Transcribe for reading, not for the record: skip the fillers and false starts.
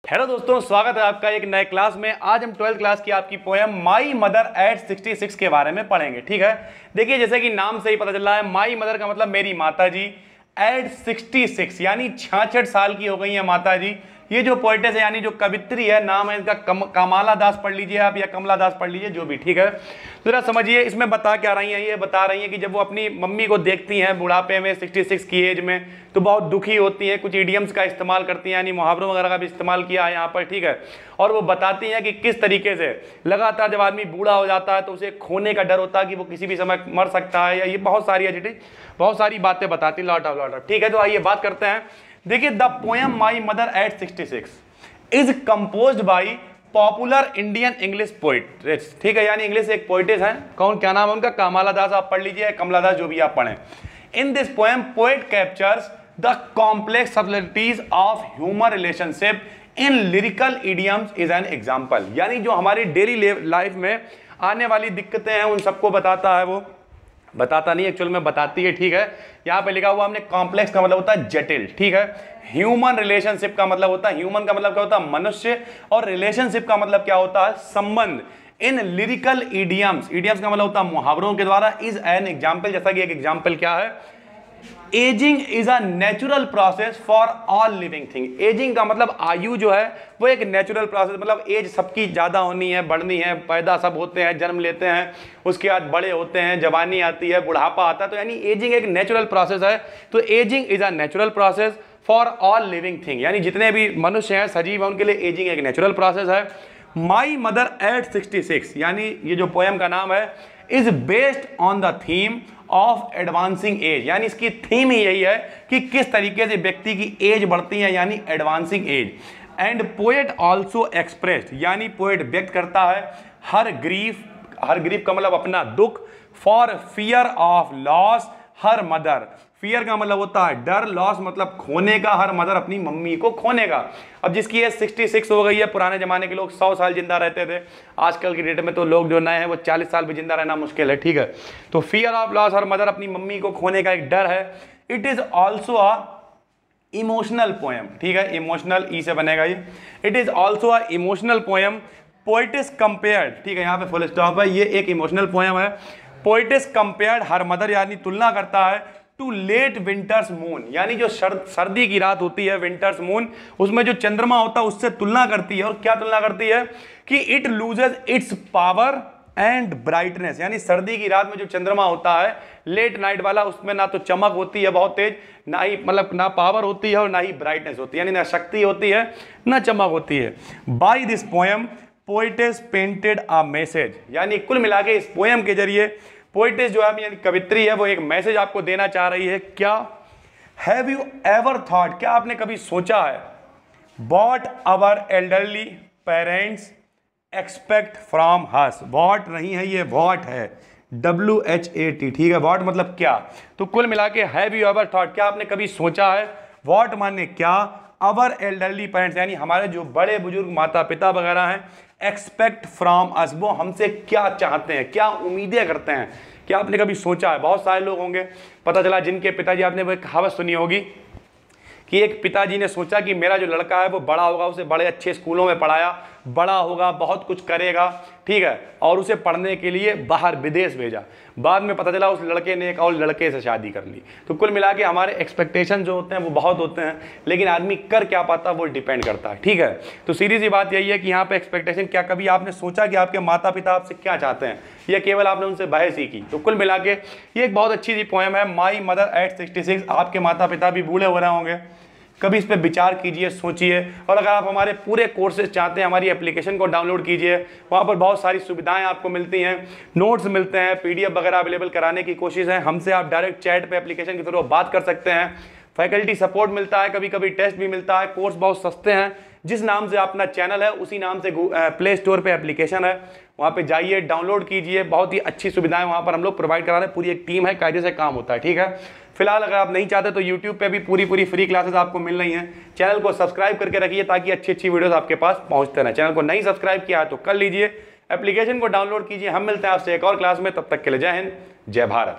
Hello दोस्तों, स्वागत है आपका एक नए क्लास में। आज हम 12th क्लास की आपकी पोएम माई मदर एट 66 के बारे में पढ़ेंगे। ठीक है, देखिए जैसे कि नाम से ही पता चल रहा है, माई मदर का मतलब मेरी माता जी। एट 66 यानी 66 साल की हो गई है माता जी। ये जो पोइटेस है यानी जो कवित्री है, नाम है इनका कमाला दास पढ़ लीजिए आप या कमला दास पढ़ लीजिए, जो भी। ठीक है, तो जरा समझिए इसमें बता क्या रही हैं। ये बता रही हैं कि जब वो अपनी मम्मी को देखती हैं बुढ़ापे में 66 की एज में, तो बहुत दुखी होती हैं। कुछ इडियम्स का इस्तेमाल करती हैं, यानी मुहावरों वगैरह का भी इस्तेमाल किया है यहाँ पर। ठीक है, और वो बताती हैं कि किस तरीके से लगातार जब आदमी बूढ़ा हो जाता है तो उसे खोने का डर होता है कि वो किसी भी समय मर सकता है, या ये बहुत सारी बातें बताती लॉट ऑफ। ठीक है, तो आइए बात करते हैं। देखिए, the poem my mother eight 66 is composed by popular Indian English poets. ठीक है, यानी इंग्लिश एक पोइटेस है, कौन, क्या नाम है उनका, कमाला दास आप पढ़ लीजिए, कमला दास, जो भी आप पढ़ें। In this poem poet captures the complex subtleties of human relationship in lyrical idioms is an example. यानी जो हमारी डेली लाइफ में आने वाली दिक्कतें हैं उन सबको बताता है। वो बताता नहीं, एक्चुअल में बताती है। ठीक है, यहाँ पे लिखा हुआ हमने, कॉम्प्लेक्स का मतलब होता है जटिल। ठीक है, ह्यूमन रिलेशनशिप का मतलब होता है, ह्यूमन का मतलब क्या होता है, मनुष्य, और रिलेशनशिप का मतलब क्या होता है, संबंध। इन लिरिकल इडियम्स, इडियम्स का मतलब होता है मुहावरों के द्वारा, इज एन एग्जाम्पल, जैसा कि एक एग्जाम्पल क्या है, ageing is a natural process for all living thing. Ageing का मतलब आयु जो है वो एक नेचुरल प्रोसेस, मतलब एज सबकी ज्यादा होनी है, बढ़नी है, पैदा सब होते हैं, जन्म लेते हैं, उसके बाद बड़े होते हैं, जवानी आती है, बुढ़ापा आता है, तो यानी एजिंग एक नेचुरल प्रोसेस है। तो ageing is a natural process for all living thing, यानी जितने भी मनुष्य हैं, सजीव हैं, उनके लिए एजिंग एक नेचुरल प्रोसेस है। माई मदर एट 66, यानी ये जो पोएम का नाम है, is based on the theme of advancing as, यानी इसकी थीम ही यही है कि किस तरीके से व्यक्ति की एज बढ़ती है, यानी advancing as. And poet also expressed, यानी पोएट व्यक्त करता है हर ग्रीफ का मतलब अपना दुख, for fear of loss her mother. Fear का मतलब होता है डर, लॉस मतलब खोने का, हर मदर अपनी मम्मी को खोने का। अब जिसकी एज 66 हो गई है, पुराने जमाने के लोग 100 साल जिंदा रहते थे, आजकल की डेट में तो लोग जो नए हैं वो 40 साल भी जिंदा रहना मुश्किल है। ठीक है, तो fear of loss, her mother अपनी मम्मी को खोने का एक डर है। It is also a emotional poem. ठीक है, इमोशनल ई से बनेगा ये। It is also a emotional poem. पोइटिस compared, ठीक है, यहाँ पे फुल स्टॉप है, ये एक इमोशनल पोएम है। पोइटिस कंपेयर्ड हर मदर, यानी तुलना करता है टू लेट विंटर्स मून, यानी जो सर्दी की रात होती है, विंटर्स मून, उसमें जो चंद्रमा होता है उससे तुलना करती है। और क्या तुलना करती है कि it loses it's power and brightness, यानी सर्दी की रात में जो चंद्रमा होता है लेट नाइट वाला, उसमें ना तो चमक होती है बहुत तेज, ना ही मतलब ना पावर होती है और ना ही ब्राइटनेस होती है, यानी ना शक्ति होती है ना चमक होती है। By this poem poetess painted a message, यानी कुल मिला के इस पोएम के जरिए पोइटेस जो है, यानी कवित्री है, वो एक मैसेज आपको देना चाह रही है। क्या, हैव यू एवर थॉट, क्या आपने कभी सोचा है, what our elderly parents expect from us. What नहीं है, ये वॉट है, WHAT। ठीक है, वॉट मतलब क्या, तो कुल मिला के हैव यू एवर थॉट, क्या आपने कभी सोचा है, वॉट माने क्या, अवर एल्डरली पेरेंट्स, यानी हमारे जो बड़े बुजुर्ग माता पिता वगैरह हैं, एक्सपेक्ट फ्रॉम अस, वो हमसे क्या चाहते हैं, क्या उम्मीदें करते हैं, क्या आपने कभी सोचा है। बहुत सारे लोग होंगे, पता चला जिनके पिताजी, आपने वो कहावत सुनी होगी कि एक पिताजी ने सोचा कि मेरा जो लड़का है वो बड़ा होगा, उसे बड़े अच्छे स्कूलों में पढ़ाया, बड़ा होगा, बहुत कुछ करेगा, ठीक है, और उसे पढ़ने के लिए बाहर विदेश भेजा। बाद में पता चला उस लड़के ने एक और लड़के से शादी कर ली। तो कुल मिला के हमारे एक्सपेक्टेशन जो होते हैं वो बहुत होते हैं, लेकिन आदमी कर क्या पाता वो डिपेंड करता है। ठीक है, तो सीधी सी बात यही है कि यहाँ पे एक्सपेक्टेशन, क्या कभी आपने सोचा कि आपके माता पिता आपसे क्या चाहते हैं, या केवल आपने उनसे बहस ही की। तो कुल मिला के ये एक बहुत अच्छी सी पोएम है, माई मदर एट 66। आपके माता पिता भी बूढ़े हो रहे होंगे, कभी इस पर विचार कीजिए, सोचिए। और अगर आप हमारे पूरे कोर्सेज चाहते हैं, हमारी एप्लीकेशन को डाउनलोड कीजिए, वहाँ पर बहुत सारी सुविधाएं आपको मिलती हैं, नोट्स मिलते हैं, PDF वगैरह अवेलेबल कराने की कोशिश है। हमसे आप डायरेक्ट चैट पे एप्लीकेशन के थ्रू बात कर सकते हैं, फैकल्टी सपोर्ट मिलता है, कभी कभी टेस्ट भी मिलता है, कोर्स बहुत सस्ते हैं। जिस नाम से अपना चैनल है उसी नाम से प्ले स्टोर पे एप्लीकेशन है, वहाँ पे जाइए, डाउनलोड कीजिए। बहुत ही अच्छी सुविधाएं वहाँ पर हम लोग प्रोवाइड करा रहे हैं, पूरी एक टीम है, कायदे से काम होता है। ठीक है, फिलहाल अगर आप नहीं चाहते तो YouTube पे भी पूरी फ्री क्लासेस आपको मिल रही हैं। चैनल को सब्सक्राइब करके रखिए ताकि अच्छी वीडियोस आपके पास पहुँचते रहें। चैनल को नहीं सब्सक्राइब किया है तो कर लीजिए, एप्लीकेशन को डाउनलोड कीजिए। हम मिलते हैं आपसे एक और क्लास में, तब तक के लिए जय हिंद, जय भारत।